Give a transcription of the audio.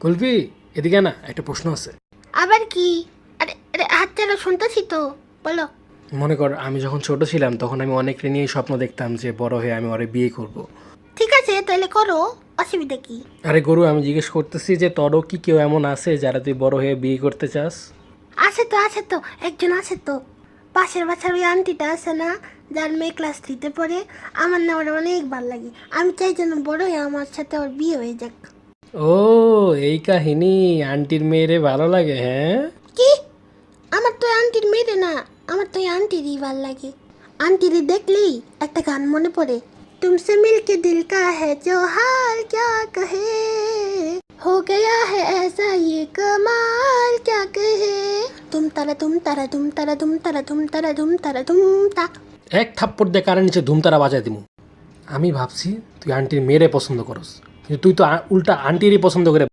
কুলফি, এদিকে না, একটা প্রশ্ন আছে। আবার কি? আরে আরে হাত চালা, শুনতেছি তো, বলো। মনে কর আমি যখন ছোট ছিলাম তখন আমি অনেককে নিয়ে স্বপ্ন দেখতাম যে বড় হয়ে আমি ওরে বিয়ে করব। ঠিক আছে, তাহলে করো, অসুবিধা কি? আরে গরু, আমি জিজ্ঞেস করতেছি যে তোরও কি কেউ এমন আছে যারা তুই বড় হয়ে বিয়ে করতে চাস? আছে তো, একজন আছে তো। পাশের বাসার ওই আন্টিটা আছে না, যার মেয়ে ক্লাস 3-তে পড়ে। আমার না ওরা অনেক ভালো লাগে। আমি চাই যেন বড় হয়ে আমার সাথে ওর বিয়ে হয়ে যাক। ও, এই কাহিনী। আন্টির মেয়েরে ভালো লাগে, হ্যাঁ? কি? আমার তো আন্টির মেয়েরে না, আমার তো আন্টিরই ভাল লাগে। আন্টিরে দেখলেই একটা গান মনে পড়ে। তুমসে মিলকে দিল কা है जो हाल क्या कहे हो गया है ऐसा ये कमाल क्या कहे तुम तारा तुम तारा तुम तारा तुम तारा तुम तारा तुम तारा तुम ता। এক থাপ্পড় দিয়ে কারের নিচে ধুমতারা বাজায় দিমু। আমি ভাবছি তুই আন্টির মেয়েরে পছন্দ করস, কিন্তু তুই তো উল্টা আন্টিরই পছন্দ করে